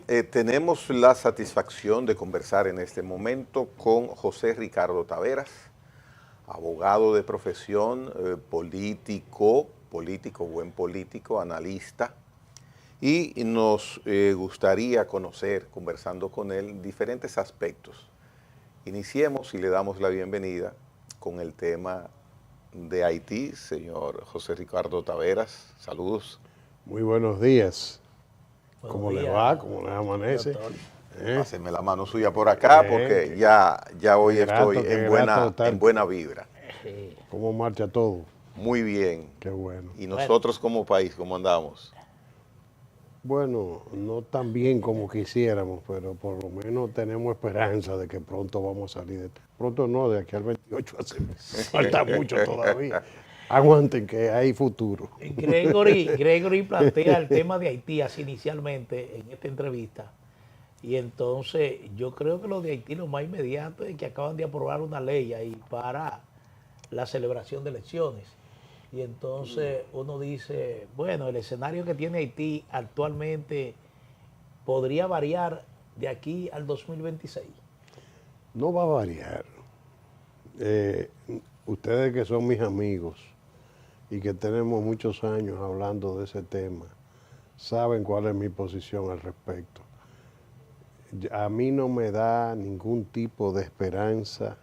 Bien, tenemos la satisfacción de conversar en este momento con José Ricardo Taveras, abogado de profesión, buen político, analista, y nos gustaría conocer, conversando con él, diferentes aspectos. Iniciemos y le damos la bienvenida con el tema de Haití, señor José Ricardo Taveras. Saludos. Muy buenos días. Buenos ¿Cómo le días, va? ¿Cómo le amanece? doctor. Pásenme la mano suya por acá porque ya hoy estoy en buena vibra. Sí. ¿Cómo marcha todo? Muy bien. Qué bueno. Y nosotros como país, ¿cómo andamos? Bueno, no tan bien como quisiéramos, pero por lo menos tenemos esperanza de que pronto vamos a salir de esto. Pronto no, de aquí al 28 falta mucho todavía. Aguanten que hay futuro. Gregory plantea el tema de Haití así inicialmente en esta entrevista. Y entonces yo creo que lo de Haití lo más inmediato es que acaban de aprobar una ley ahí para la celebración de elecciones. Y entonces uno dice, bueno, el escenario que tiene Haití actualmente podría variar de aquí al 2026. No va a variar. Ustedes que son mis amigos y que tenemos muchos años hablando de ese tema, saben cuál es mi posición al respecto. A mí no me da ningún tipo de esperanza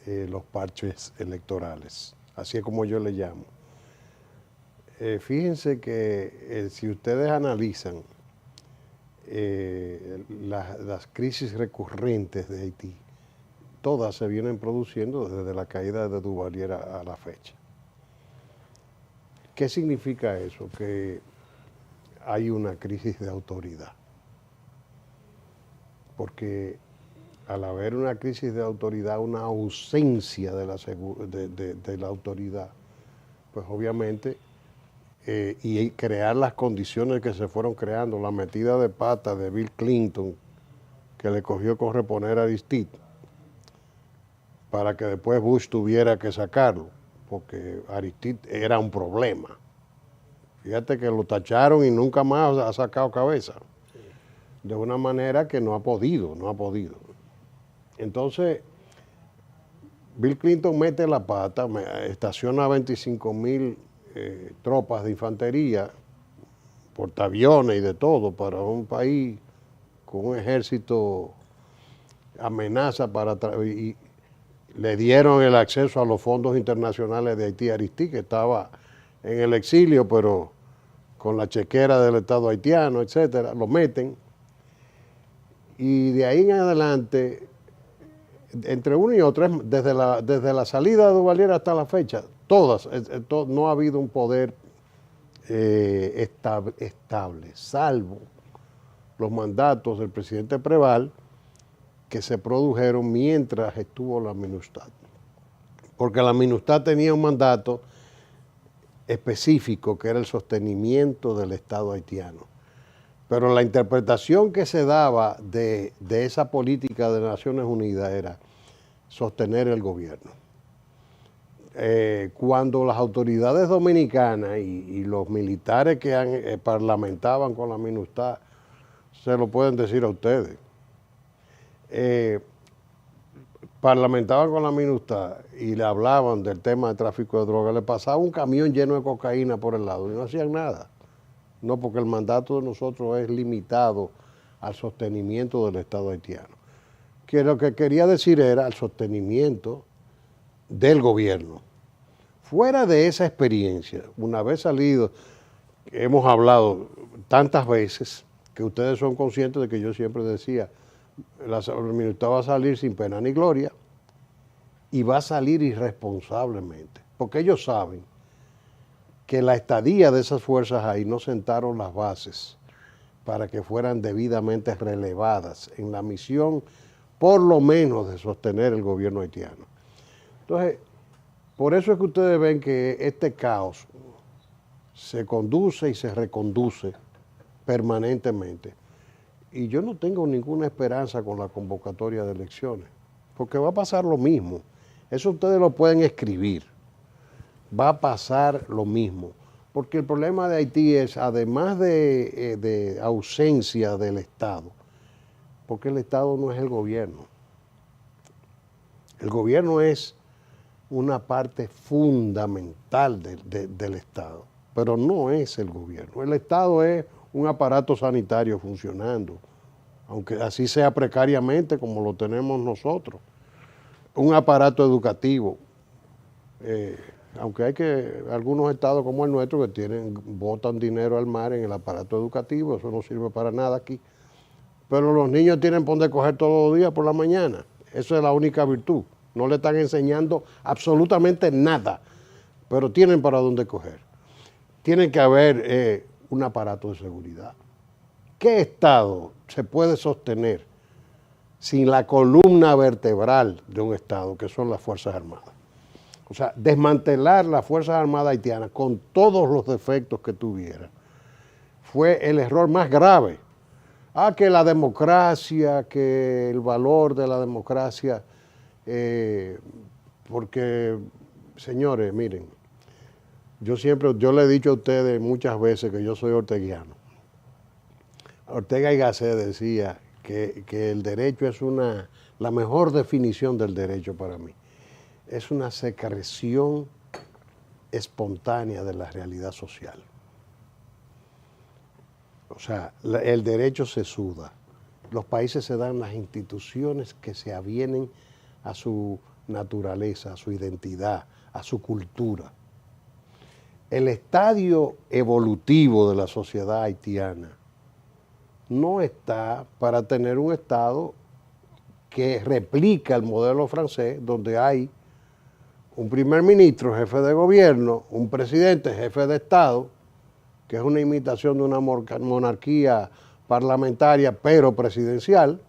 los parches electorales, así es como yo le llamo. Fíjense que si ustedes analizan las crisis recurrentes de Haití, todas se vienen produciendo desde la caída de Duvalier a la fecha. ¿Qué significa eso? Que hay una crisis de autoridad. Porque al haber una crisis de autoridad, una ausencia de la autoridad, pues obviamente, y crear las condiciones que se fueron creando, la metida de pata de Bill Clinton, que le cogió con reponer a Aristide, para que después Bush tuviera que sacarlo, porque Aristide era un problema. Fíjate que lo tacharon y nunca más ha sacado cabeza. De una manera que no ha podido. Entonces, Bill Clinton mete la pata, estaciona 25,000 tropas de infantería, portaaviones y de todo, para un país con un ejército amenaza y le dieron el acceso a los fondos internacionales de Haití a Aristide, que estaba en el exilio, pero con la chequera del Estado haitiano, etcétera, lo meten. Y de ahí en adelante, entre uno y otro, desde la salida de Duvalier hasta la fecha, no ha habido un poder estable, salvo los mandatos del presidente Preval que se produjeron mientras estuvo la MINUSTAH. Porque la MINUSTAH tenía un mandato específico que era el sostenimiento del Estado haitiano. Pero la interpretación que se daba de esa política de Naciones Unidas era sostener el gobierno. Cuando las autoridades dominicanas y los militares que parlamentaban con la MINUSTAH, se lo pueden decir a ustedes, parlamentaban con la MINUSTAH y le hablaban del tema de tráfico de drogas, le pasaba un camión lleno de cocaína por el lado y no hacían nada. No, porque el mandato de nosotros es limitado al sostenimiento del Estado haitiano. Que lo que quería decir era el sostenimiento del gobierno. Fuera de esa experiencia, una vez salido, hemos hablado tantas veces que ustedes son conscientes de que yo siempre decía, la MINUSTAH va a salir sin pena ni gloria y va a salir irresponsablemente, porque ellos saben que la estadía de esas fuerzas ahí no sentaron las bases para que fueran debidamente relevadas en la misión, por lo menos, de sostener el gobierno haitiano. Entonces, por eso es que ustedes ven que este caos se conduce y se reconduce permanentemente. Y yo no tengo ninguna esperanza con la convocatoria de elecciones, porque va a pasar lo mismo. Eso ustedes lo pueden escribir. Va a pasar lo mismo. Porque el problema de Haití es, además de ausencia del Estado, porque el Estado no es el gobierno. El gobierno es una parte fundamental del Estado, pero no es el gobierno. El Estado es un aparato sanitario funcionando, aunque así sea precariamente como lo tenemos nosotros. Un aparato educativo, aunque hay algunos estados como el nuestro que botan dinero al mar en el aparato educativo, eso no sirve para nada aquí. Pero los niños tienen por dónde coger todos los días por la mañana. Eso es la única virtud. No le están enseñando absolutamente nada, pero tienen para dónde coger. Tiene que haber un aparato de seguridad. ¿Qué Estado se puede sostener sin la columna vertebral de un Estado, que son las Fuerzas Armadas? O sea, desmantelar las Fuerzas Armadas haitianas con todos los defectos que tuvieran fue el error más grave. Que la democracia, que el valor de la democracia, porque, señores, miren, yo le he dicho a ustedes muchas veces que yo soy orteguiano. Ortega y Gasset decía que el derecho es la mejor definición del derecho para mí. Es una secreción espontánea de la realidad social. O sea, el derecho se suda. Los países se dan las instituciones que se avienen a su naturaleza, a su identidad, a su cultura. El estadio evolutivo de la sociedad haitiana no está para tener un Estado que replica el modelo francés, donde hay un primer ministro, jefe de gobierno, un presidente, jefe de Estado, que es una imitación de una monarquía parlamentaria, pero presidencial,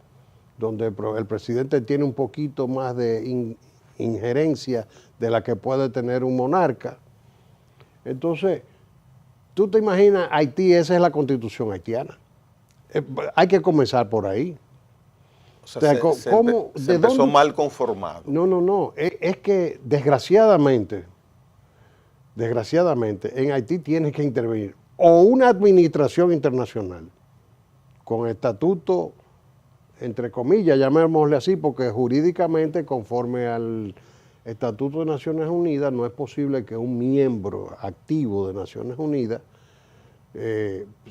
donde el presidente tiene un poquito más de injerencia de la que puede tener un monarca. Entonces, tú te imaginas, Haití, esa es la constitución haitiana. Hay que comenzar por ahí. O sea, se empezó mal conformado. No. Es que desgraciadamente, en Haití tiene que intervenir o una administración internacional con estatuto, entre comillas, llamémosle así, porque jurídicamente, conforme al Estatuto de Naciones Unidas, no es posible que un miembro activo de Naciones Unidas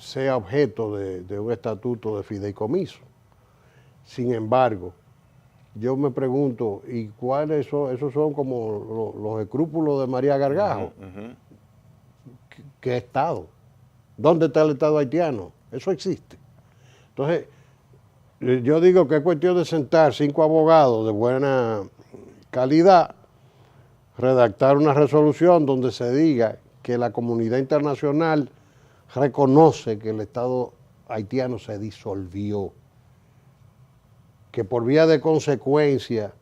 sea objeto de un estatuto de fideicomiso. Sin embargo, yo me pregunto, ¿y cuáles son? Esos son como los escrúpulos de María Gargajo. ¿Qué Estado? ¿Dónde está el Estado haitiano? Eso existe. Entonces, yo digo que es cuestión de sentar 5 abogados de buena calidad, redactar una resolución donde se diga que la comunidad internacional reconoce que el Estado haitiano se disolvió, que por vía de consecuencia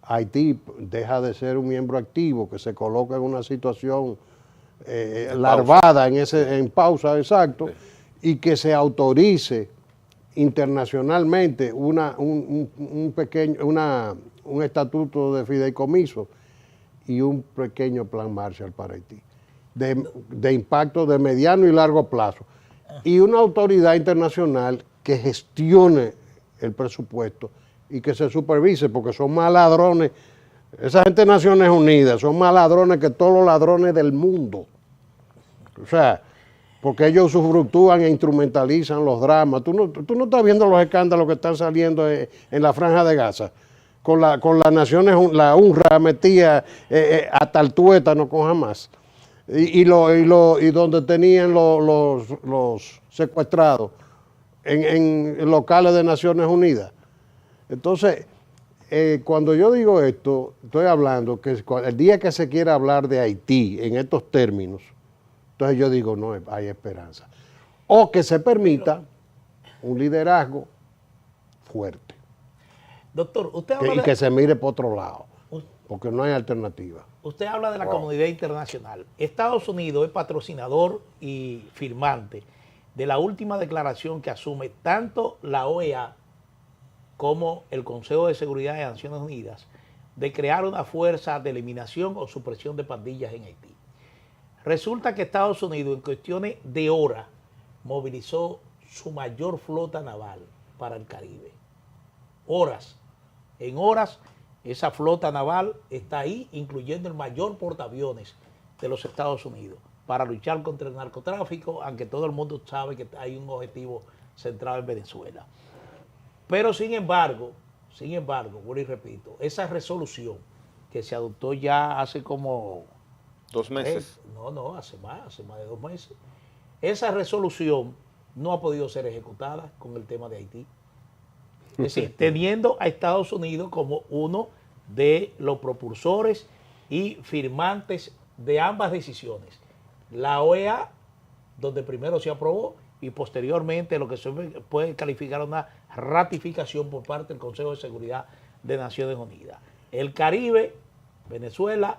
Haití deja de ser un miembro activo, que se coloca en una situación larvada, en pausa, exacto, y que se autorice internacionalmente un estatuto de fideicomiso y un pequeño plan Marshall para Haití, de impacto de mediano y largo plazo, y una autoridad internacional que gestione el presupuesto y que se supervise, porque son más ladrones. Esa gente de Naciones Unidas son más ladrones que todos los ladrones del mundo. O sea, porque ellos usufructúan e instrumentalizan los dramas. Tú no estás viendo los escándalos que están saliendo en la Franja de Gaza, con las Naciones, la UNRWA metía hasta el tuétano con Hamas, y donde tenían los secuestrados en locales de Naciones Unidas. Entonces, cuando yo digo esto, estoy hablando que el día que se quiera hablar de Haití en estos términos, entonces yo digo, no, hay esperanza. O que se permita un liderazgo fuerte. Doctor, usted habla y que se mire por otro lado, porque no hay alternativa. Usted habla de la comunidad internacional. Estados Unidos es patrocinador y firmante de la última declaración que asume tanto la OEA como el Consejo de Seguridad de Naciones Unidas de crear una fuerza de eliminación o supresión de pandillas en Haití. Resulta que Estados Unidos en cuestiones de horas movilizó su mayor flota naval para el Caribe. Horas. En horas, esa flota naval está ahí, incluyendo el mayor portaaviones de los Estados Unidos, para luchar contra el narcotráfico, aunque todo el mundo sabe que hay un objetivo centrado en Venezuela. Pero sin embargo, vuelvo y repito, esa resolución que se adoptó ya hace como 2 meses. hace más de 2 meses. Esa resolución no ha podido ser ejecutada con el tema de Haití. Es decir, teniendo a Estados Unidos como uno de los propulsores y firmantes de ambas decisiones. La OEA, donde primero se aprobó, y posteriormente lo que se puede calificar una ratificación por parte del Consejo de Seguridad de Naciones Unidas. El Caribe, Venezuela,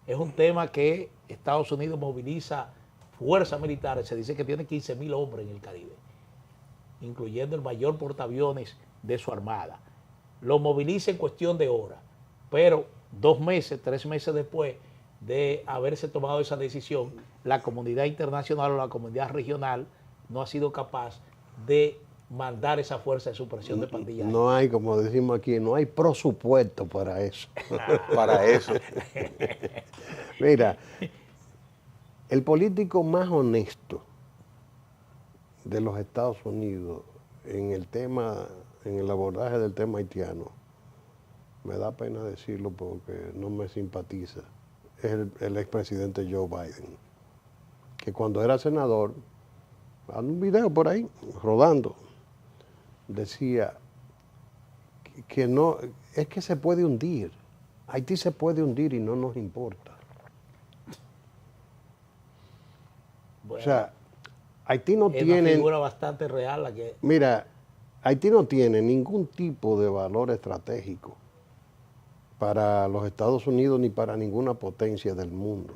es un tema que Estados Unidos moviliza fuerzas militares. Se dice que tiene 15.000 hombres en el Caribe, incluyendo el mayor portaaviones de su armada. Lo moviliza en cuestión de horas, pero 2 meses, 3 meses después de haberse tomado esa decisión, la comunidad internacional o la comunidad regional no ha sido capaz de mandar esa fuerza de supresión de pandillas. No hay, como decimos aquí, no hay presupuesto para eso. Para eso. Mira, el político más honesto de los Estados Unidos en el abordaje del tema haitiano, me da pena decirlo porque no me simpatiza, es el expresidente Joe Biden, que cuando era senador, hay un video por ahí rodando, decía que no, es que se puede hundir, Haití se puede hundir y no nos importa. Bueno, o sea, Haití no es tiene... una figura bastante real la que... Mira, Haití no tiene ningún tipo de valor estratégico para los Estados Unidos ni para ninguna potencia del mundo.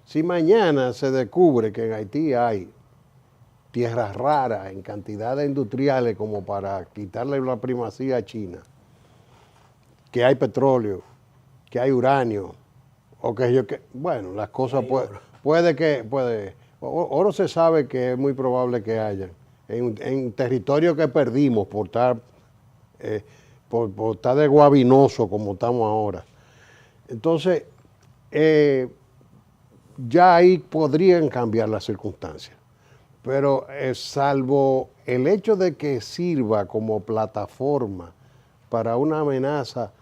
Si mañana se descubre que en Haití hay tierras raras en cantidades industriales como para quitarle la primacía a China, que hay petróleo, que hay uranio, o que yo que, bueno, las cosas oro se sabe que es muy probable que haya en territorio que perdimos por estar de guabinoso como estamos ahora. Entonces, ya ahí podrían cambiar las circunstancias. Pero salvo el hecho de que sirva como plataforma para una amenaza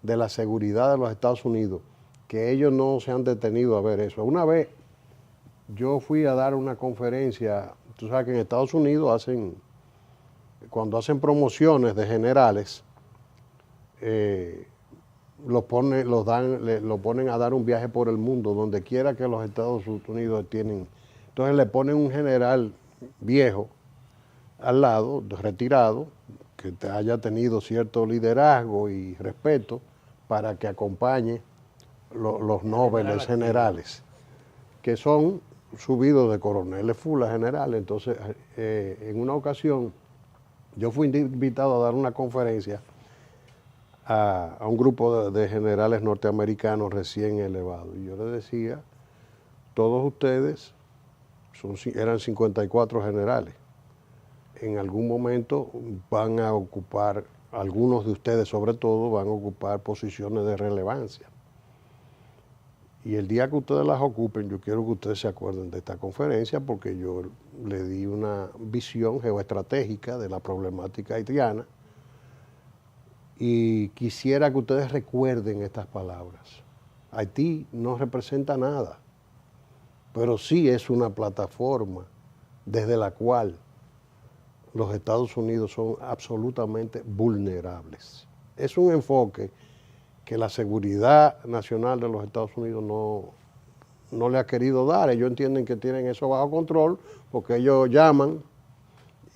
de la seguridad de los Estados Unidos, que ellos no se han detenido a ver eso. Una vez yo fui a dar una conferencia, tú sabes que en Estados Unidos cuando hacen promociones de generales, lo ponen a dar un viaje por el mundo, donde quiera que los Estados Unidos tienen. Entonces le ponen un general viejo al lado, retirado, que haya tenido cierto liderazgo y respeto para que acompañe los nobles generales, que son subidos de coroneles full a generales. Entonces, en una ocasión, yo fui invitado a dar una conferencia a un grupo de generales norteamericanos recién elevados. Y yo les decía, todos ustedes eran 54 generales. En algún momento van a ocupar, algunos de ustedes sobre todo, van a ocupar posiciones de relevancia. Y el día que ustedes las ocupen, yo quiero que ustedes se acuerden de esta conferencia porque yo le di una visión geoestratégica de la problemática haitiana y quisiera que ustedes recuerden estas palabras. Haití no representa nada, pero sí es una plataforma desde la cual los Estados Unidos son absolutamente vulnerables. Es un enfoque que la seguridad nacional de los Estados Unidos no le ha querido dar. Ellos entienden que tienen eso bajo control porque ellos llaman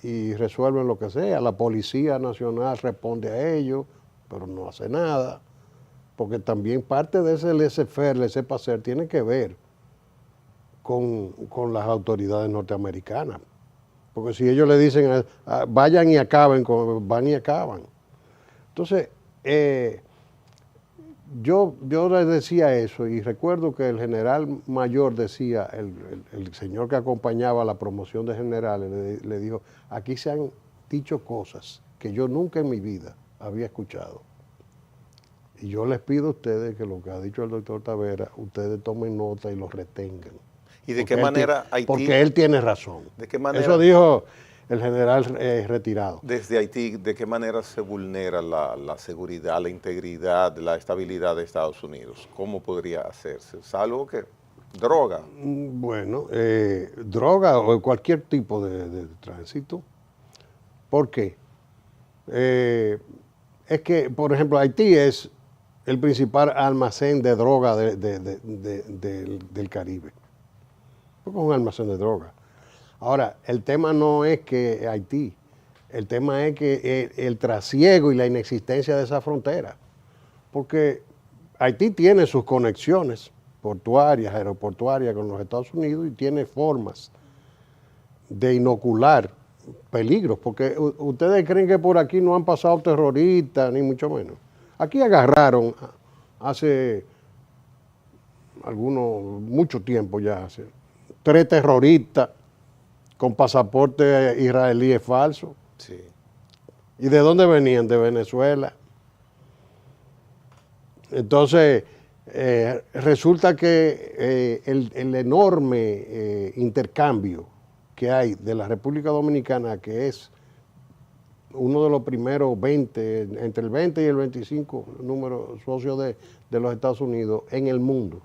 y resuelven lo que sea. La Policía Nacional responde a ellos, pero no hace nada, porque también parte de ese laissez-faire, laissez-passer, tiene que ver con las autoridades norteamericanas. Porque si ellos le dicen, vayan y acaben, van y acaban. Entonces, yo les decía eso y recuerdo que el general mayor decía, el señor que acompañaba la promoción de generales, le dijo, aquí se han dicho cosas que yo nunca en mi vida había escuchado. Y yo les pido a ustedes que lo que ha dicho el doctor Tavera, ustedes tomen nota y lo retengan. ¿Y de qué manera Haití? Porque él tiene razón. ¿De qué manera? Eso dijo el general retirado. Desde Haití, ¿de qué manera se vulnera la seguridad, la integridad, la estabilidad de Estados Unidos? ¿Cómo podría hacerse? ¿Salvo que droga? Bueno, droga o cualquier tipo de tránsito. ¿Por qué? Es que, por ejemplo, Haití es el principal almacén de droga del Caribe. Porque es un almacén de droga. Ahora, el tema no es que Haití, el tema es que el trasiego y la inexistencia de esa frontera. Porque Haití tiene sus conexiones portuarias, aeroportuarias con los Estados Unidos y tiene formas de inocular peligros, porque ustedes creen que por aquí no han pasado terroristas, ni mucho menos. Aquí agarraron hace mucho tiempo ya, hace 3 terroristas con pasaporte israelíes falsos. Sí. ¿Y de dónde venían? De Venezuela. Entonces, resulta que el enorme intercambio que hay de la República Dominicana, que es uno de los primeros 20, entre el 20 y el 25 números socios de los Estados Unidos en el mundo,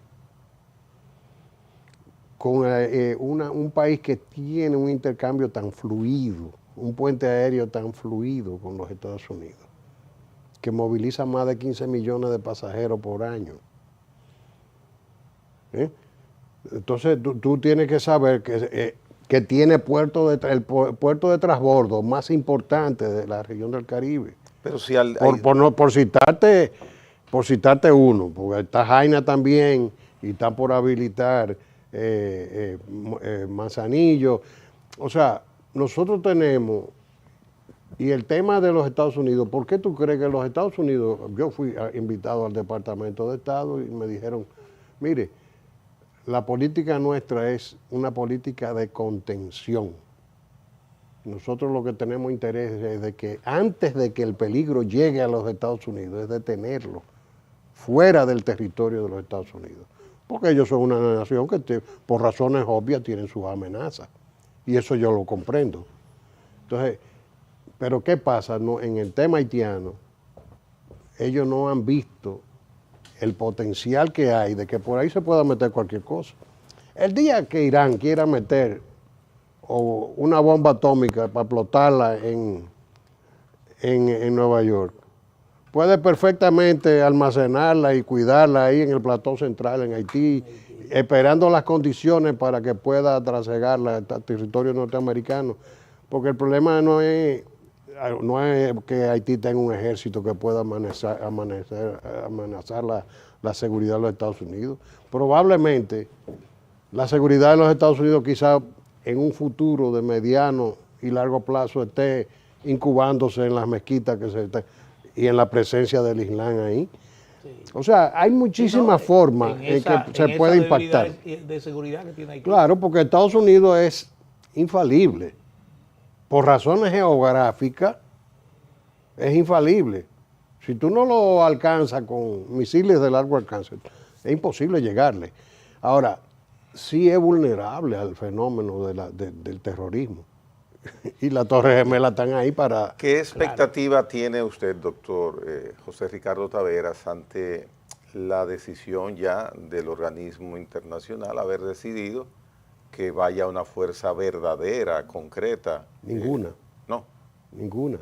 con un país que tiene un intercambio tan fluido, un puente aéreo tan fluido con los Estados Unidos, que moviliza más de 15 millones de pasajeros por año. Entonces tú tienes que saber que tiene el puerto de transbordo más importante de la región del Caribe. Pero si por citarte uno, porque está Jaina también y está por habilitar Manzanillo. O sea, nosotros tenemos, y el tema de los Estados Unidos, ¿por qué tú crees que los Estados Unidos, yo fui invitado al Departamento de Estado y me dijeron, mire, la política nuestra es una política de contención. Nosotros lo que tenemos interés es de que antes de que el peligro llegue a los Estados Unidos, es detenerlo fuera del territorio de los Estados Unidos. Porque ellos son una nación que por razones obvias tienen sus amenazas. Y eso yo lo comprendo. Entonces, pero ¿qué pasa? No, en el tema haitiano, ellos no han visto el potencial que hay de que por ahí se pueda meter cualquier cosa. El día que Irán quiera meter una bomba atómica para explotarla en Nueva York, puede perfectamente almacenarla y cuidarla ahí en el plató central en Haití, esperando las condiciones para que pueda trasegarla al territorio norteamericano. Porque el problema no es que Haití tenga un ejército que pueda amenazar la seguridad de los Estados Unidos. Probablemente la seguridad de los Estados Unidos quizá en un futuro de mediano y largo plazo esté incubándose en las mezquitas y en la presencia del Islam ahí. Sí. O sea, hay muchísimas formas en que se puede impactar. De seguridad que tiene Haití. Claro, porque Estados Unidos es infalible. Por razones geográficas, es infalible. Si tú no lo alcanzas con misiles de largo alcance, es imposible llegarle. Ahora, sí es vulnerable al fenómeno del terrorismo. Y las Torres Gemelas están ahí para... ¿Qué expectativa tiene usted, doctor José Ricardo Taveras, ante la decisión ya del organismo internacional haber decidido que vaya una fuerza verdadera, concreta? Ninguna. No. Ninguna.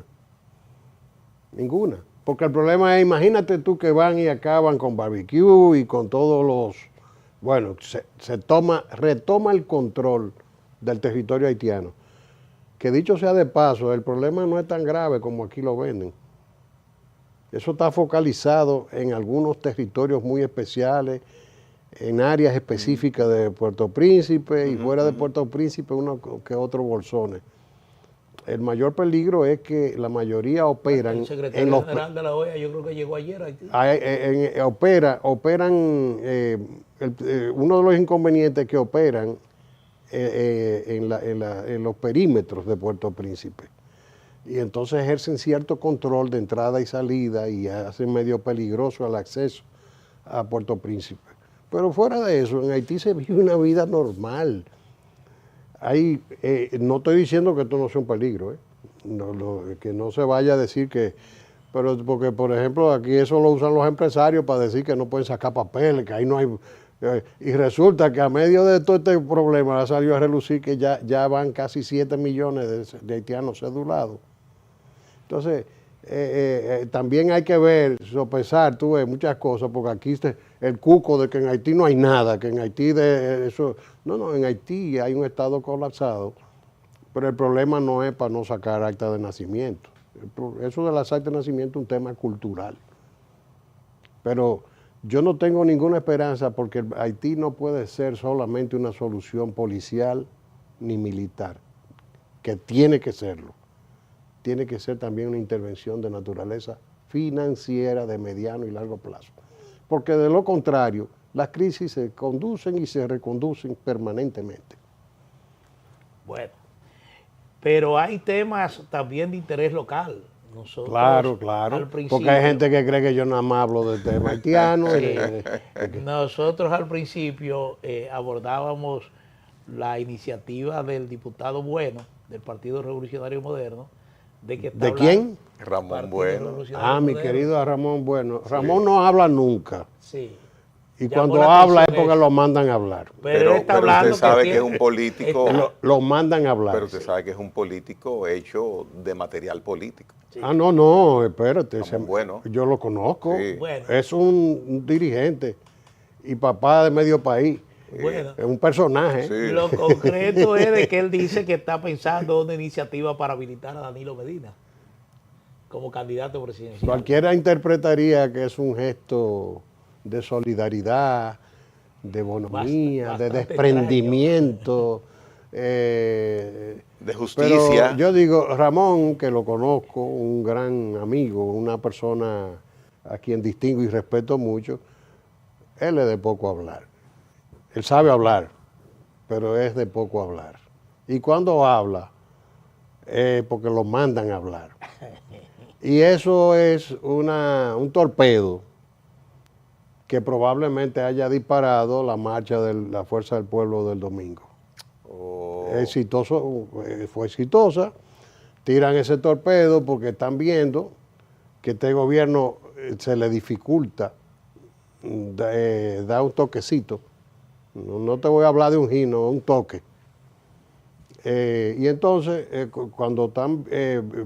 Porque el problema es, imagínate tú que van y acaban con barbecue y con todos los... Bueno, retoma el control del territorio haitiano. Que dicho sea de paso, el problema no es tan grave como aquí lo venden. Eso está focalizado en algunos territorios muy especiales, en áreas específicas de Puerto Príncipe y fuera de Puerto Príncipe uno que otros bolsones. el mayor peligro es que la mayoría operan El secretario general de la OEA yo creo que llegó ayer a Haití. operan, uno de los inconvenientes que operan en los perímetros de Puerto Príncipe. Y entonces ejercen cierto control de entrada y salida y hacen medio peligroso el acceso a Puerto Príncipe. Pero fuera de eso, en Haití se vive una vida normal. No estoy diciendo que esto no sea un peligro, que no se vaya a decir que... Pero porque, por ejemplo, aquí eso lo usan los empresarios para decir que no pueden sacar papeles, que ahí no hay... y resulta que a medio de todo este problema ha salido a relucir que ya van casi 7 millones de haitianos cedulados. Entonces, también hay que ver, sopesar, tú ves, muchas cosas, porque aquí el cuco de que en Haití no hay nada, que en Haití de eso... No, en Haití hay un estado colapsado, pero el problema no es para no sacar acta de nacimiento. Eso de las actas de nacimiento es un tema cultural. Pero yo no tengo ninguna esperanza porque Haití no puede ser solamente una solución policial ni militar, que tiene que serlo. Tiene que ser también una intervención de naturaleza financiera de mediano y largo plazo. Porque de lo contrario, las crisis se conducen y se reconducen permanentemente. Bueno, pero hay temas también de interés local. Nosotros, claro, porque hay gente que cree que yo nada más hablo del tema haitiano. Nosotros al principio abordábamos la iniciativa del diputado Bueno, del Partido Revolucionario Moderno, ¿De quién? Ramón Bueno. Mi querido Ramón Bueno. Ramón no habla nunca. Sí. Y cuando habla es porque lo mandan a hablar. Pero usted sabe que es un político... Lo mandan a hablar. Pero usted sabe que es un político hecho de material político. Sí. No, espérate. Bueno. Yo lo conozco. Sí. Bueno. Es un dirigente y papá de medio país. Bueno, es un personaje. Sí. Lo concreto es de que él dice que está pensando una iniciativa para habilitar a Danilo Medina como candidato presidencial. Cualquiera interpretaría que es un gesto de solidaridad, de bonomía, de desprendimiento, de justicia. Pero yo digo, Ramón, que lo conozco, un gran amigo, una persona a quien distingo y respeto mucho, él es de poco hablar. Él sabe hablar, pero es de poco hablar. Y cuando habla, es porque lo mandan a hablar. Y eso es un torpedo que probablemente haya disparado la marcha de la Fuerza del Pueblo del domingo. Fue exitosa. Tiran ese torpedo porque están viendo que este gobierno se le dificulta dar un toquecito. No te voy a hablar de un gino, un toque. Y entonces, cuando están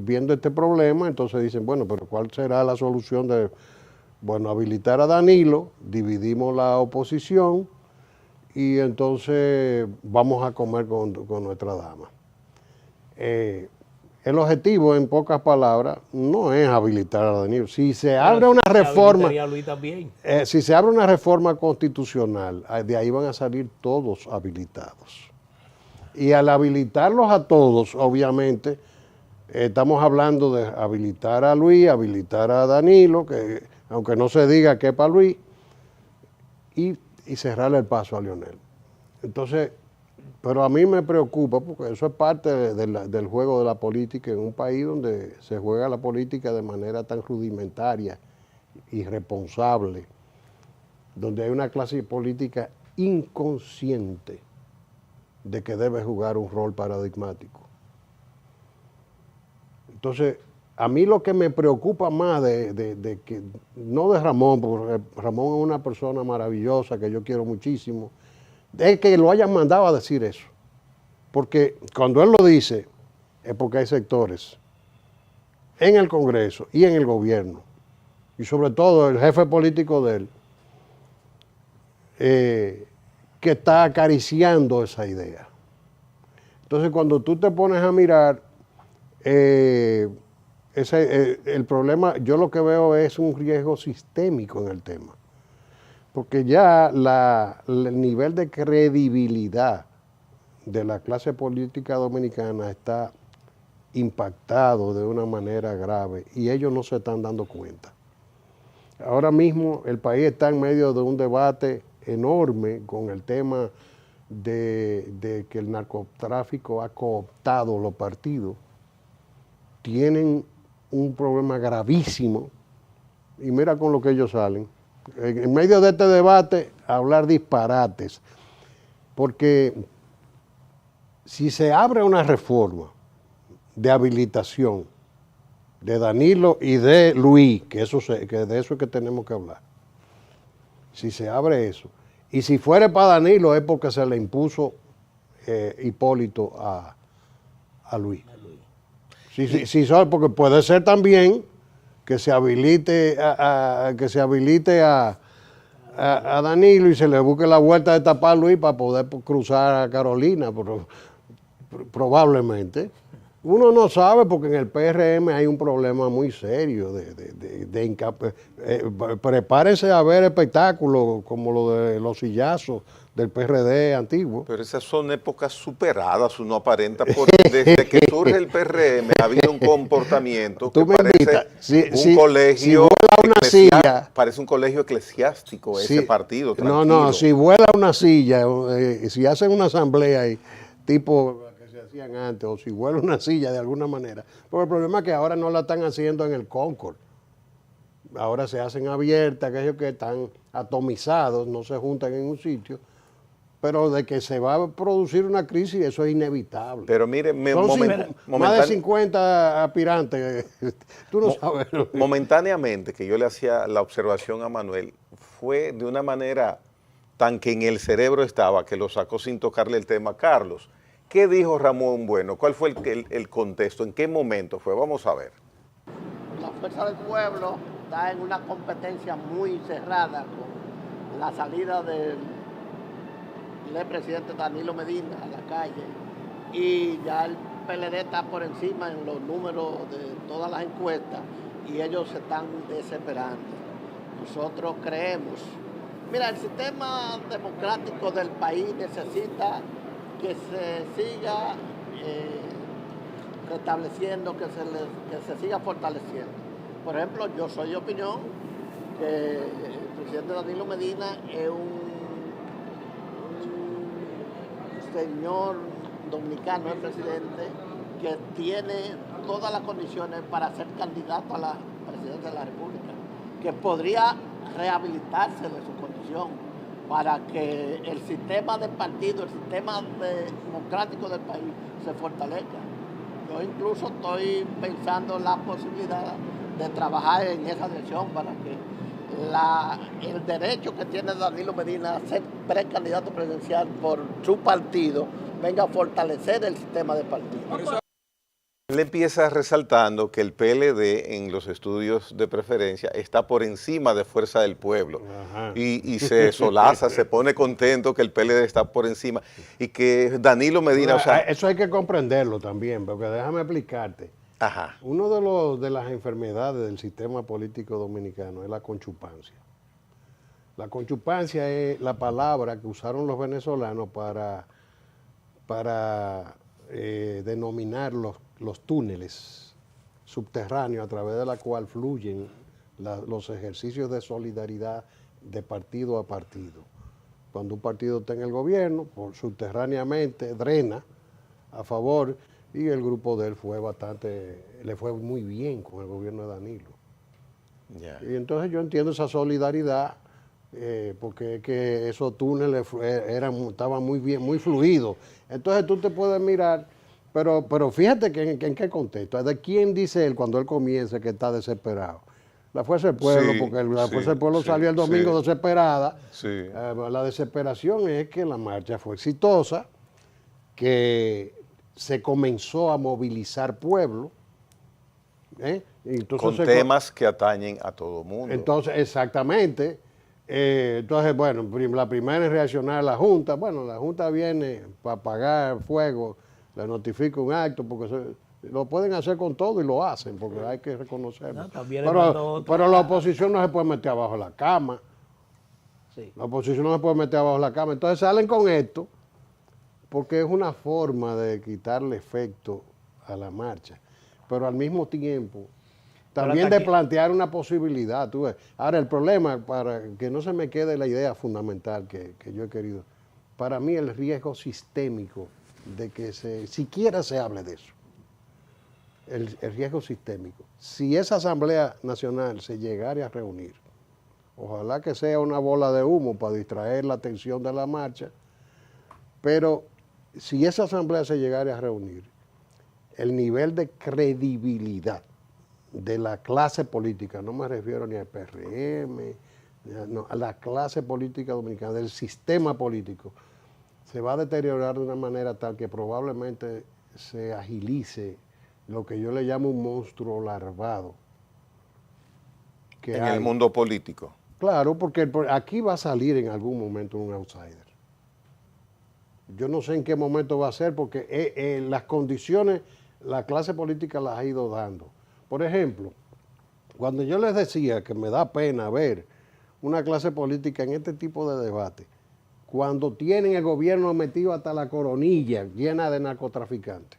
viendo este problema, entonces dicen, bueno, pero ¿cuál será la solución? Bueno, habilitar a Danilo, dividimos la oposición y entonces vamos a comer con nuestra dama. El objetivo, en pocas palabras, no es habilitar a Danilo. Si se abre una reforma, si se abre una reforma constitucional, de ahí van a salir todos habilitados. Y al habilitarlos a todos, obviamente, estamos hablando de habilitar a Luis, habilitar a Danilo, que aunque no se diga que es para Luis, y cerrarle el paso a Leonel. Entonces, pero a mí me preocupa porque eso es parte del juego de la política en un país donde se juega la política de manera tan rudimentaria, irresponsable, donde hay una clase política inconsciente de que debe jugar un rol paradigmático. Entonces, a mí lo que me preocupa más de que, no de Ramón, porque Ramón es una persona maravillosa que yo quiero muchísimo, es que lo hayan mandado a decir eso. Porque cuando él lo dice, es porque hay sectores en el Congreso y en el gobierno, y sobre todo el jefe político de él, que está acariciando esa idea. Entonces, cuando tú te pones a mirar, el problema, yo lo que veo es un riesgo sistémico en el tema. Porque ya el nivel de credibilidad de la clase política dominicana está impactado de una manera grave y ellos no se están dando cuenta. Ahora mismo el país está en medio de un debate enorme con el tema de que el narcotráfico ha cooptado los partidos. Tienen un problema gravísimo y mira con lo que ellos salen. En medio de este debate, hablar disparates. Porque si se abre una reforma de habilitación de Danilo y de Luis, que de eso es que tenemos que hablar, si se abre eso, y si fuera para Danilo es porque se le impuso Hipólito a Luis. Sí, porque puede ser también que se habilite a Danilo y se le busque la vuelta de tapar a Luis para poder cruzar a Carolina, pero probablemente. Uno no sabe porque en el PRM hay un problema muy serio prepárense a ver espectáculos como lo de los sillazos del PRD antiguo. Pero esas son épocas superadas, uno aparenta, porque desde que surge el PRM ha habido un comportamiento que parece un colegio eclesiástico, ese partido. Tranquilo. No, si vuela una silla, si hacen una asamblea ahí, tipo que se hacían antes, o si vuela una silla de alguna manera, porque el problema es que ahora no la están haciendo en el Concord. Ahora se hacen abiertas, aquellos que están atomizados, no se juntan en un sitio. Pero de que se va a producir una crisis, eso es inevitable. Pero mire, más de 50 aspirantes, tú no sabes. Momentáneamente, que yo le hacía la observación a Manuel, fue de una manera tan que en el cerebro estaba, que lo sacó sin tocarle el tema a Carlos. ¿Qué dijo Ramón Bueno? ¿Cuál fue el contexto? ¿En qué momento fue? Vamos a ver. La Fuerza del Pueblo está en una competencia muy cerrada con la salida del presidente Danilo Medina a la calle y ya el PLD está por encima en los números de todas las encuestas y ellos se están desesperando. Nosotros creemos, mira, el sistema democrático del país necesita que se siga restableciendo, que se siga fortaleciendo. Por ejemplo, yo soy de opinión que el presidente Danilo Medina es un señor dominicano, el presidente, que tiene todas las condiciones para ser candidato a la presidencia de la República, que podría rehabilitarse de su condición para que el sistema de partido, el sistema democrático del país se fortalezca. Yo incluso estoy pensando en la posibilidad de trabajar en esa dirección para que el derecho que tiene Danilo Medina a ser precandidato presidencial por su partido venga a fortalecer el sistema de partido. Él empieza resaltando que el PLD en los estudios de preferencia está por encima de Fuerza del Pueblo. Y se solaza, se pone contento que el PLD está por encima y que Danilo Medina... eso hay que comprenderlo también, porque déjame explicarte. Ajá. Uno de las enfermedades del sistema político dominicano es la conchupancia. La conchupancia es la palabra que usaron los venezolanos para denominar los túneles subterráneos a través de la cual fluyen los ejercicios de solidaridad de partido a partido. Cuando un partido está en el gobierno, subterráneamente drena a favor, y el grupo de él le fue muy bien con el gobierno de Danilo. Yeah. Y entonces yo entiendo esa solidaridad, porque que esos túneles estaban muy bien, muy fluidos. Entonces tú te puedes mirar, pero fíjate que en qué contexto. ¿De quién dice él cuando él comienza que está desesperado? La Fuerza del Pueblo, porque la Fuerza del Pueblo salió el domingo desesperada. Sí. La desesperación es que la marcha fue exitosa, que se comenzó a movilizar pueblo. Entonces, con temas que atañen a todo mundo. Entonces, exactamente. Entonces, bueno, la primera es reaccionar a la Junta. Bueno, la Junta viene para apagar fuego, le notifica un acto, porque lo pueden hacer con todo y lo hacen, porque hay que reconocerlo. No, pero la oposición no se puede meter abajo de la cama. Sí. La oposición no se puede meter abajo de la cama. Entonces salen con esto, porque es una forma de quitarle efecto a la marcha. pero al mismo tiempo Pero también hasta de aquí- plantear una posibilidad. Tú ves. Ahora, el problema, para que no se me quede la idea fundamental que yo he querido, para mí el riesgo sistémico de que siquiera se hable de eso, el riesgo sistémico. Si esa Asamblea Nacional se llegara a reunir, ojalá que sea una bola de humo para distraer la atención de la marcha, pero si esa Asamblea se llegara a reunir, el nivel de credibilidad de la clase política, no me refiero ni al PRM, no, a la clase política dominicana, del sistema político, se va a deteriorar de una manera tal que probablemente se agilice lo que yo le llamo un monstruo larvado. Que En hay. el mundo político. Claro, porque aquí va a salir en algún momento un outsider. Yo no sé en qué momento va a ser, porque las condiciones la clase política las ha ido dando. Por ejemplo, cuando yo les decía que me da pena ver una clase política en este tipo de debate, cuando tienen el gobierno metido hasta la coronilla llena de narcotraficantes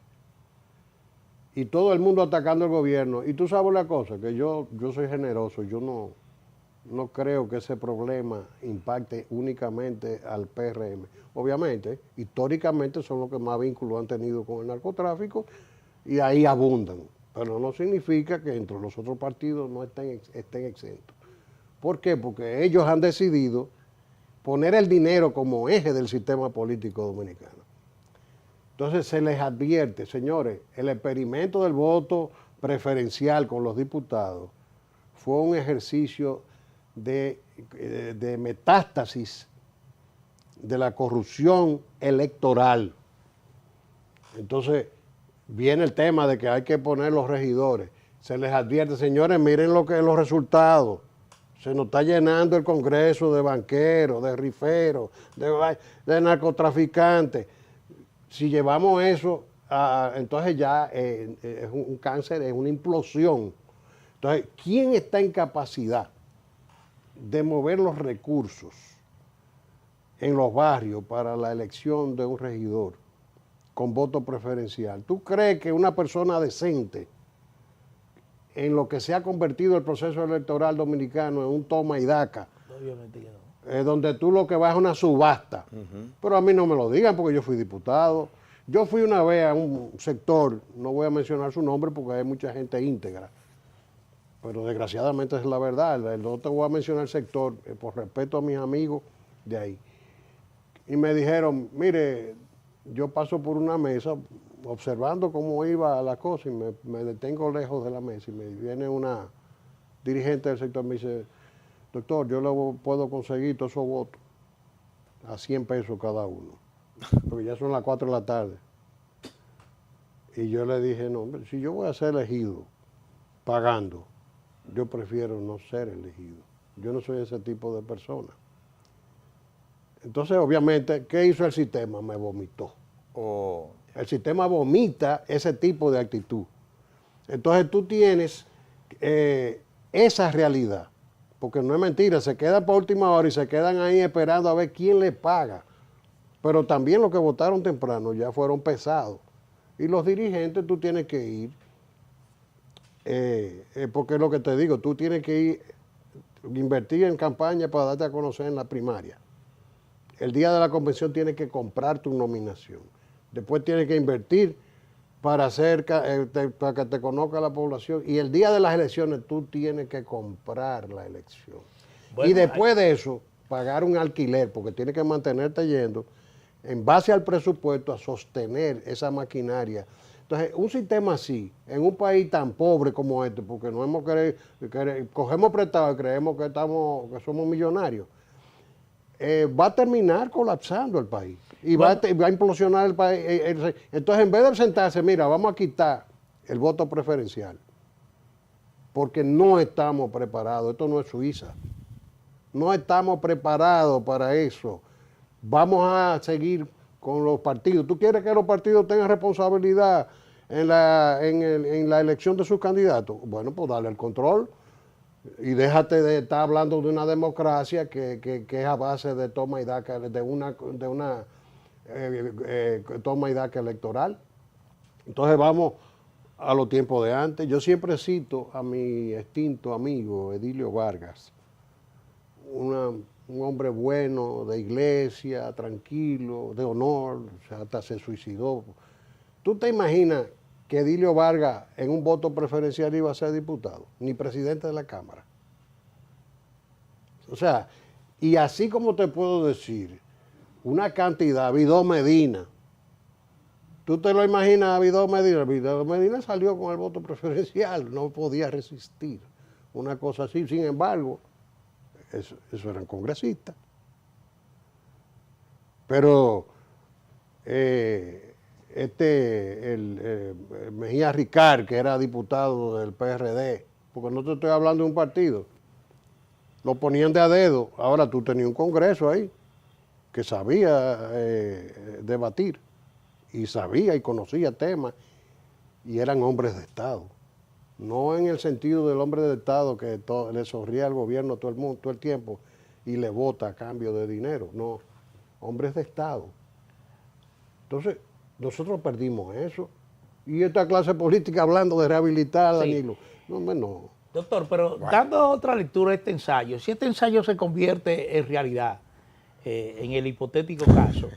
y todo el mundo atacando al gobierno, y tú sabes una cosa, que yo soy generoso, yo no creo que ese problema impacte únicamente al PRM. Obviamente, históricamente son los que más vínculos han tenido con el narcotráfico y ahí abundan, pero no significa que entre los otros partidos no estén exentos. ¿Por qué? Porque ellos han decidido poner el dinero como eje del sistema político dominicano. Entonces se les advierte, señores, el experimento del voto preferencial con los diputados fue un ejercicio de metástasis de la corrupción electoral. Entonces viene el tema de que hay que poner los regidores. Se les advierte, señores, miren los resultados. Se nos está llenando el Congreso de banqueros, de riferos, de narcotraficantes. Si llevamos eso, entonces ya es un cáncer, es una implosión. Entonces, ¿quién está en capacidad de mover los recursos en los barrios para la elección de un regidor con voto preferencial? ¿Tú crees que una persona decente, en lo que se ha convertido el proceso electoral dominicano en un toma y daca, Obviamente que no. donde tú lo que vas es una subasta? Pero a mí no me lo digan porque yo fui diputado. Yo fui una vez a un sector, no voy a mencionar su nombre porque hay mucha gente íntegra, pero desgraciadamente es la verdad. No te voy a mencionar el sector por respeto a mis amigos de ahí. Y me dijeron, mire, yo paso por una mesa observando cómo iba la cosa y me detengo lejos de la mesa y me viene una dirigente del sector y me dice, doctor, yo le puedo conseguir todos esos votos a 100 pesos cada uno, porque ya son las 4 de la tarde. Y yo le dije, no, hombre, si yo voy a ser elegido pagando, yo prefiero no ser elegido. Yo no soy ese tipo de persona. Entonces, obviamente, ¿qué hizo el sistema? Me vomitó. O El sistema vomita ese tipo de actitud. Entonces tú tienes esa realidad, porque no es mentira, se quedan por última hora y se quedan ahí esperando a ver quién les paga. Pero también los que votaron temprano ya fueron pesados. Y los dirigentes tú tienes que ir, porque es lo que te digo, tú tienes que ir, invertir en campaña para darte a conocer en la primaria. El día de la convención tienes que comprar tu nominación. Después tienes que invertir para para que te conozca la población. Y el día de las elecciones tú tienes que comprar la elección. Bueno, y después de eso, pagar un alquiler, porque tienes que mantenerte yendo, en base al presupuesto, a sostener esa maquinaria. Entonces, un sistema así, en un país tan pobre como este, porque no hemos cogemos prestado y creemos que somos millonarios, va a terminar colapsando el país y Bueno. va a implosionar el país. Entonces, en vez de sentarse, mira, vamos a quitar el voto preferencial, porque no estamos preparados. Esto no es Suiza. No estamos preparados para eso. Vamos a seguir con los partidos. ¿Tú quieres que los partidos tengan responsabilidad en la elección de sus candidatos? Bueno, pues dale el control. Y déjate de estar hablando de una democracia que es a base de toma y daca, de una toma y daca electoral. Entonces vamos a los tiempos de antes. Yo siempre cito a mi extinto amigo Edilio Vargas, un hombre bueno, de iglesia, tranquilo, de honor, o sea, hasta se suicidó. ¿Tú te imaginas que Edilio Vargas en un voto preferencial iba a ser diputado, ni presidente de la Cámara? O sea, y así como te puedo decir, una cantidad, Vidó Medina. ¿Tú te lo imaginas a Vidó Medina? Vidó Medina salió con el voto preferencial, no podía resistir una cosa así. Sin embargo, eso eran congresistas. Pero el Mejía Ricard, que era diputado del PRD, porque no te estoy hablando de un partido, lo ponían de a dedo. Ahora tú tenías un congreso ahí que sabía debatir y sabía y conocía temas y eran hombres de Estado. No en el sentido del hombre de Estado que le sonríe al gobierno todo el mundo, todo el tiempo y le vota a cambio de dinero. No, hombres de Estado. Entonces, nosotros perdimos eso. Y esta clase política hablando de rehabilitar a Danilo. Sí. No, no. Doctor, pero dando otra lectura a este ensayo, si este ensayo se convierte en realidad, en el hipotético caso,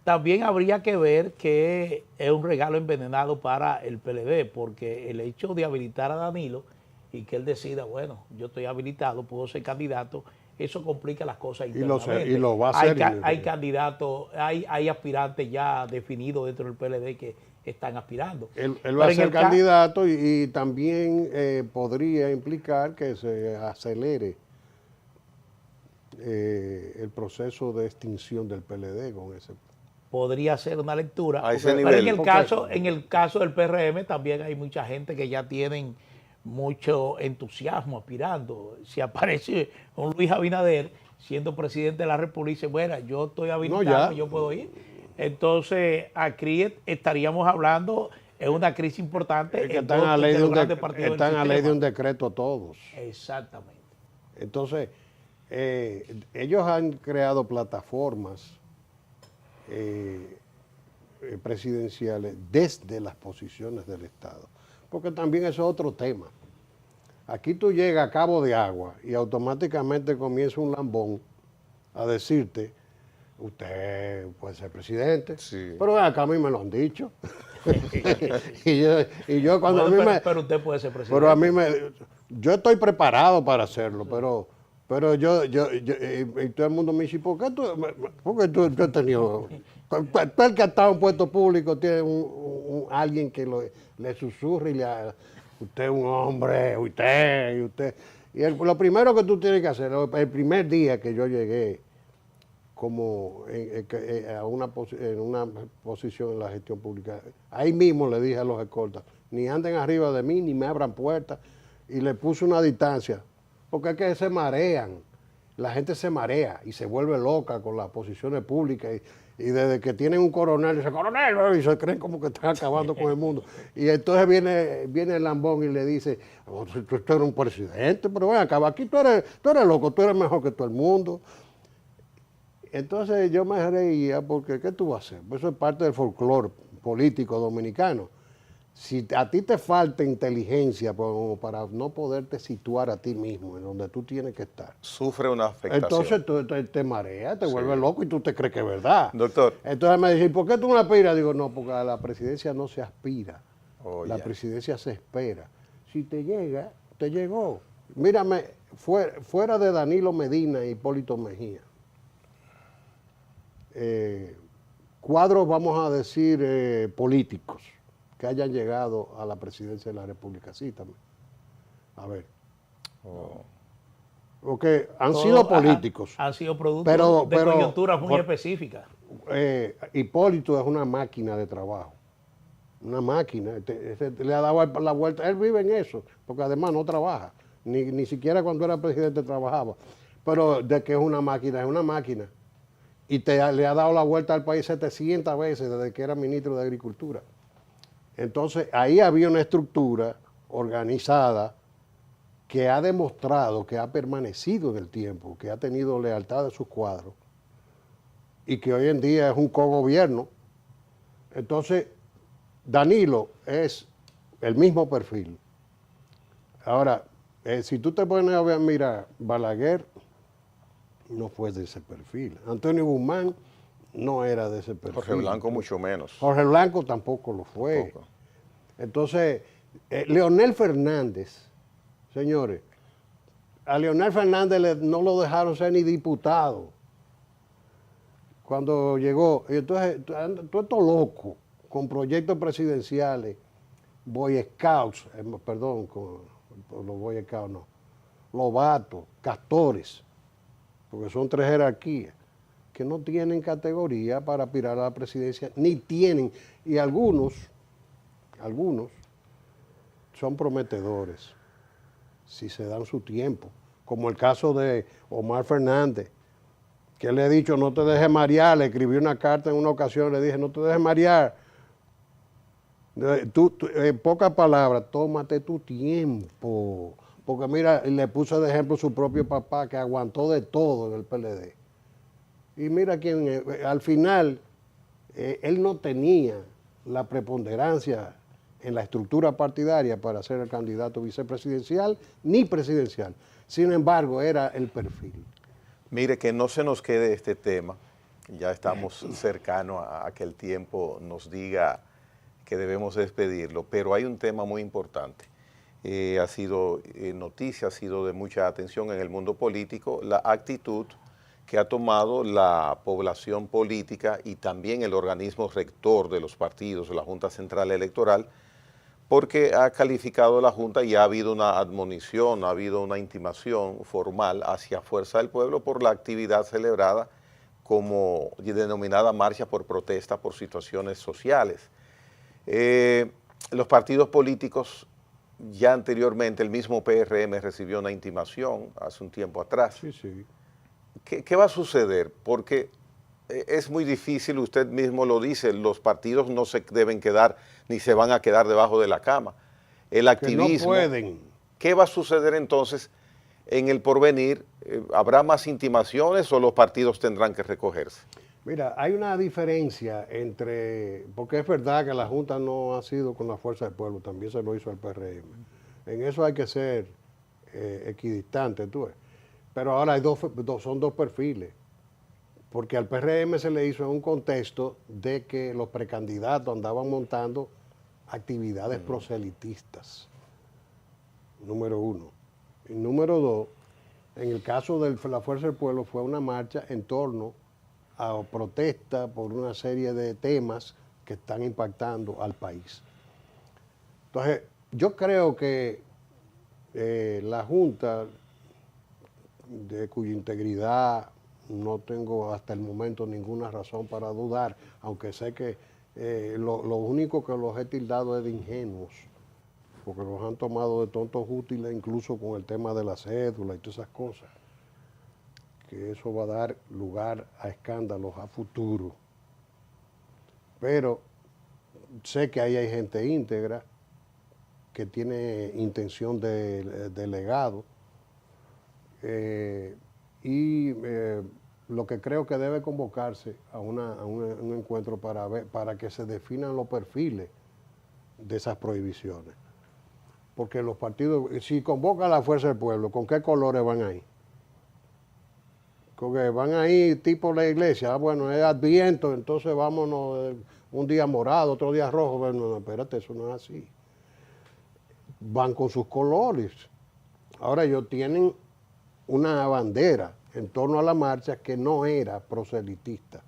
también habría que ver que es un regalo envenenado para el PLD, porque el hecho de habilitar a Danilo y que él decida, bueno, yo estoy habilitado, puedo ser candidato, eso complica las cosas internamente. Y lo va a hacer. Hay candidatos, hay aspirantes ya definidos dentro del PLD que están aspirando. Él va a ser candidato y también podría implicar que se acelere el proceso de extinción del PLD con ese. Podría ser una lectura. A ese pero nivel. en el caso del PRM también hay mucha gente que ya tienen mucho entusiasmo aspirando. Si aparece un Luis Abinader siendo presidente de la República y dice, bueno, yo estoy habilitado, yo puedo ir. Entonces, aquí estaríamos hablando en una crisis importante. Es que están a ley de un decreto todos. Exactamente. Entonces, ellos han creado plataformas presidenciales desde las posiciones del Estado. Porque también eso es otro tema. Aquí tú llegas a Cabo de Agua y automáticamente comienza un lambón a decirte, usted puede ser presidente, sí. Pero acá a mí me lo han dicho. y yo cuando bueno, a mí pero usted puede ser presidente. Pero a mí yo estoy preparado para hacerlo, pero yo y todo el mundo me dice, ¿por qué tú? Porque tú has tenido, todo el que ha estado en puesto público tiene alguien que le susurra y usted es un hombre, usted. Y lo primero que tú tienes que hacer, el primer día que yo llegué como en una posición en la gestión pública, ahí mismo le dije a los escoltas, ni anden arriba de mí, ni me abran puertas, y le puse una distancia. Porque es que se marean, la gente se marea y se vuelve loca con las posiciones públicas y desde que tienen un coronel, dice coronel, y se creen como que están acabando con el mundo. Y entonces viene el lambón y le dice, oh, tú eres un presidente, pero bueno, acaba aquí, tú eres loco, tú eres mejor que todo el mundo. Entonces yo me reía porque, ¿qué tú vas a hacer? Eso es parte del folclore político dominicano. Si a ti te falta inteligencia para no poderte situar a ti mismo en donde tú tienes que estar. Sufre una afectación. Entonces tú te mareas, te vuelves loco y tú te crees que es verdad. Doctor. Entonces me dicen, ¿por qué tú no aspiras? Digo, no, porque a la presidencia no se aspira. La presidencia se espera. Si te llega, te llegó. Mírame, fuera de Danilo Medina y Hipólito Mejía, cuadros, vamos a decir, políticos que hayan llegado a la presidencia de la República. Sí, también. A ver. Porque han sido políticos. Han sido productos de coyunturas muy específicas. Hipólito es una máquina de trabajo. Una máquina. Le ha dado la vuelta. Él vive en eso, porque además no trabaja. Ni siquiera cuando era presidente trabajaba. Pero de que es una máquina, es una máquina. Y le ha dado la vuelta al país 700 veces desde que era ministro de Agricultura. Entonces, ahí había una estructura organizada que ha demostrado que ha permanecido en el tiempo, que ha tenido lealtad de sus cuadros y que hoy en día es un cogobierno. Entonces, Danilo es el mismo perfil. Ahora, si tú te pones a ver, mira, Balaguer no fue de ese perfil. Antonio Guzmán no era de ese perfil. Jorge Blanco mucho menos. Jorge Blanco tampoco lo fue. Tampoco. Entonces, Leonel Fernández, señores, a Leonel Fernández no lo dejaron ser ni diputado cuando llegó. Y entonces, tú estás loco con proyectos presidenciales, Boy Scouts, perdón, con los Boy Scouts no, Lobato, Castores, porque son 3 jerarquías que no tienen categoría para aspirar a la presidencia, ni tienen, y algunos son prometedores, si se dan su tiempo, como el caso de Omar Fernández, que le he dicho, no te dejes marear, le escribí una carta en una ocasión, le dije, no te dejes marear, en pocas palabras, tómate tu tiempo, porque mira, le puso de ejemplo su propio papá, que aguantó de todo en el PLD, y mira quién, al final, él no tenía la preponderancia en la estructura partidaria para ser el candidato vicepresidencial ni presidencial. Sin embargo, era el perfil. Mire, que no se nos quede este tema. Ya estamos cercanos a que el tiempo nos diga que debemos despedirlo, pero hay un tema muy importante. Ha sido noticia, ha sido de mucha atención en el mundo político, la actitud que ha tomado la población política y también el organismo rector de los partidos, la Junta Central Electoral, porque ha calificado la Junta y ha habido una admonición, ha habido una intimación formal hacia Fuerza del Pueblo por la actividad celebrada como denominada marcha por protesta por situaciones sociales. Los partidos políticos, ya anteriormente, el mismo PRM recibió una intimación hace un tiempo atrás. Sí, sí. ¿Qué va a suceder? Porque es muy difícil, usted mismo lo dice, los partidos no se deben quedar ni se van a quedar debajo de la cama. El activismo. Que no pueden. ¿Qué va a suceder entonces en el porvenir? ¿Habrá más intimaciones o los partidos tendrán que recogerse? Mira, hay una diferencia entre, porque es verdad que la Junta no ha sido con la Fuerza del Pueblo, también se lo hizo el PRM. En eso hay que ser equidistante, tú ves. Pero ahora son dos perfiles, porque al PRM se le hizo en un contexto de que los precandidatos andaban montando actividades proselitistas, número uno. Y número dos, en el caso de la Fuerza del Pueblo fue una marcha en torno a protesta por una serie de temas que están impactando al país. Entonces, yo creo que la Junta, de cuya integridad no tengo hasta el momento ninguna razón para dudar, aunque sé que lo único que los he tildado es de ingenuos, porque los han tomado de tontos útiles, incluso con el tema de la cédula y todas esas cosas, que eso va a dar lugar a escándalos a futuro. Pero sé que ahí hay gente íntegra que tiene intención de legado, lo que creo que debe convocarse a un encuentro para que se definan los perfiles de esas prohibiciones. Porque los partidos, si convoca a la Fuerza del Pueblo, ¿con qué colores van ahí? Con que van ahí tipo la iglesia, bueno, es Adviento, entonces vámonos un día morado, otro día rojo. Bueno, no, espérate, eso no es así. Van con sus colores. Ahora ellos tienen una bandera en torno a la marcha que no era proselitista.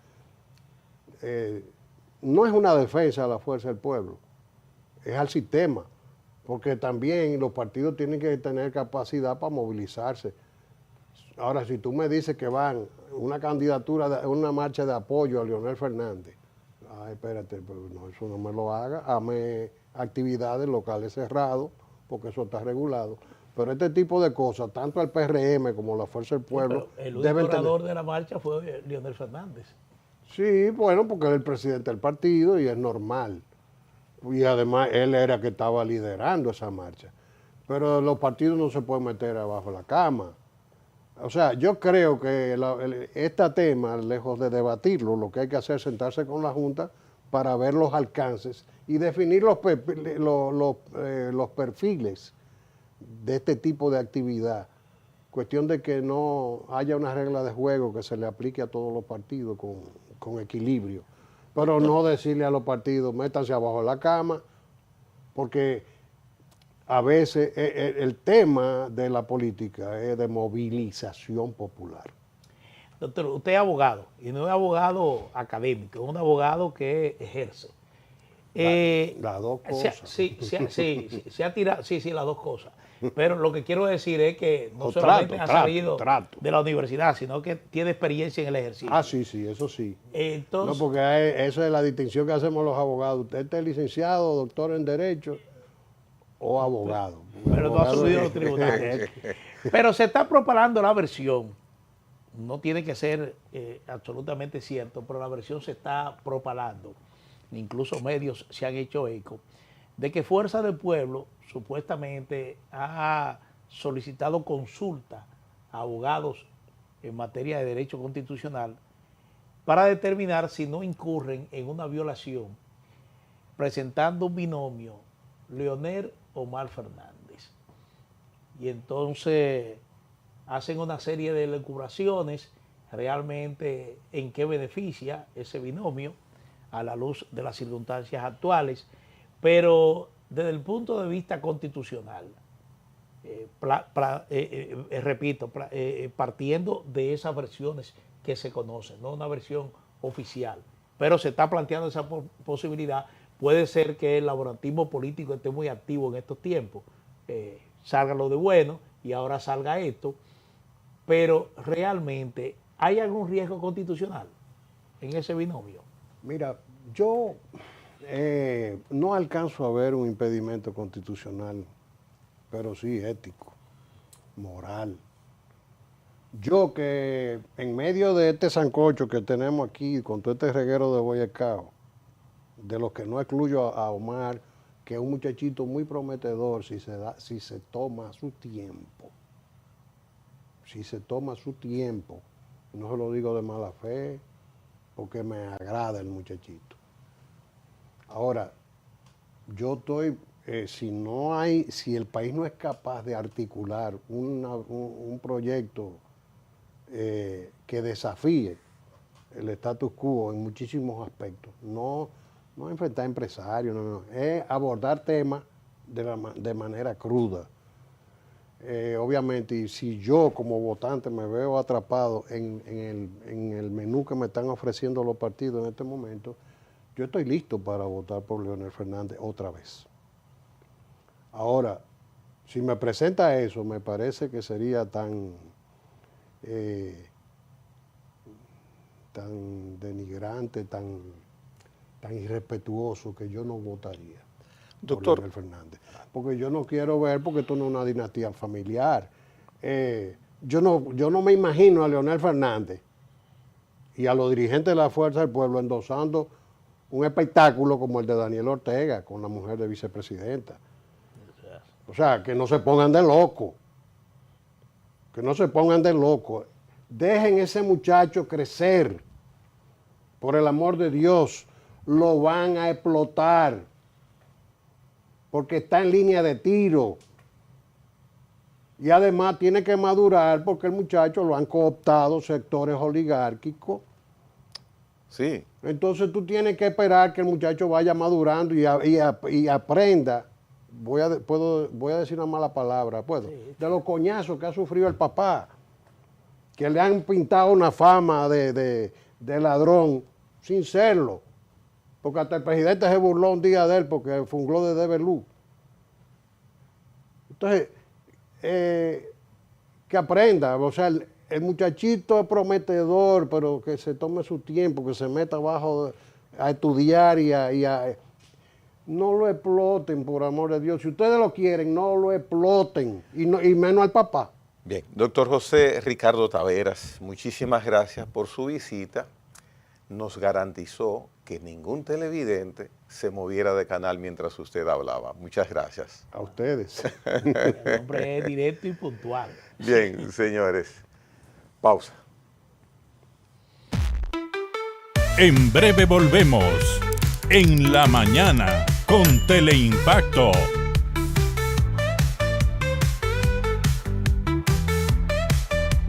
No es una defensa a la Fuerza del Pueblo, es al sistema, porque también los partidos tienen que tener capacidad para movilizarse. Ahora, si tú me dices que van una candidatura, una marcha de apoyo a Leonel Fernández, ay, espérate, pero no, eso no me lo haga, hazme actividades locales cerrados, porque eso está regulado. Pero este tipo de cosas, tanto el PRM como la Fuerza del Pueblo... Sí, el único orador de la marcha fue Leonel Fernández. Sí, bueno, porque él es el presidente del partido y es normal. Y además él era el que estaba liderando esa marcha. Pero los partidos no se pueden meter abajo de la cama. O sea, yo creo que este tema, lejos de debatirlo, lo que hay que hacer es sentarse con la Junta para ver los alcances y definir los perfiles de este tipo de actividad. Cuestión de que no haya una regla de juego que se le aplique a todos los partidos con equilibrio. Pero no decirle a los partidos, métanse abajo de la cama, porque a veces el tema de la política es de movilización popular. Doctor, usted es abogado, y no es abogado académico, es un abogado que ejerce. Las dos cosas. Se ha tirado, las dos cosas. Pero lo que quiero decir es que no solamente ha salido de la universidad, sino que tiene experiencia en el ejercicio. Ah, sí, eso sí. Entonces, no, porque esa es la distinción que hacemos los abogados. Usted es licenciado, doctor en Derecho o abogado. Pero no ha subido a los tribunales. Pero se está propalando la versión, no tiene que ser absolutamente cierto, pero la versión se está propalando, incluso medios se han hecho eco, de que Fuerza del Pueblo supuestamente ha solicitado consulta a abogados en materia de derecho constitucional para determinar si no incurren en una violación, presentando un binomio, Leonel Omar Fernández. Y entonces hacen una serie de elucubraciones realmente en qué beneficia ese binomio a la luz de las circunstancias actuales, pero desde el punto de vista constitucional, repito, partiendo de esas versiones que se conocen, no una versión oficial, pero se está planteando esa posibilidad. Puede ser que el laboratismo político esté muy activo en estos tiempos, salga lo de bueno y ahora salga esto, pero realmente, ¿hay algún riesgo constitucional en ese binomio? Mira, yo no alcanzo a ver un impedimento constitucional, pero sí ético, moral. Yo que en medio de este sancocho que tenemos aquí, con todo este reguero de boyacao, de los que no excluyo a Omar, que es un muchachito muy prometedor si se toma su tiempo. Si se toma su tiempo, no se lo digo de mala fe, porque me agrada el muchachito. Ahora, yo estoy, si el país no es capaz de articular un proyecto que desafíe el status quo en muchísimos aspectos, no enfrentar empresarios, es abordar temas de manera cruda. Obviamente, y si yo como votante me veo atrapado en el menú que me están ofreciendo los partidos en este momento, yo estoy listo para votar por Leonel Fernández otra vez. Ahora, si me presenta eso, me parece que sería tan denigrante, tan irrespetuoso, que yo no votaría por Leonel Fernández. Porque yo no quiero ver, porque esto no es una dinastía familiar. Yo no me imagino a Leonel Fernández y a los dirigentes de la Fuerza del Pueblo endosando un espectáculo como el de Daniel Ortega con la mujer de vicepresidenta. O sea, que no se pongan de loco. Que no se pongan de loco. Dejen ese muchacho crecer. Por el amor de Dios, lo van a explotar. Porque está en línea de tiro. Y además tiene que madurar porque el muchacho lo han cooptado sectores oligárquicos. Sí. Entonces tú tienes que esperar que el muchacho vaya madurando y aprenda. Voy a decir una mala palabra, ¿puedo? Sí. De los coñazos que ha sufrido el papá, que le han pintado una fama de ladrón sin serlo. Porque hasta el presidente se burló un día de él porque fungló de Belú. Entonces, que aprenda, o sea, el muchachito es prometedor, pero que se tome su tiempo, que se meta abajo a estudiar no lo exploten, por amor de Dios. Si ustedes lo quieren, no lo exploten, y menos al papá. Bien, doctor José Ricardo Taveras, muchísimas gracias por su visita. Nos garantizó que ningún televidente se moviera de canal mientras usted hablaba. Muchas gracias. A ustedes. El hombre es directo y puntual. Bien, señores. Pausa. En breve volvemos. En la mañana con Teleimpacto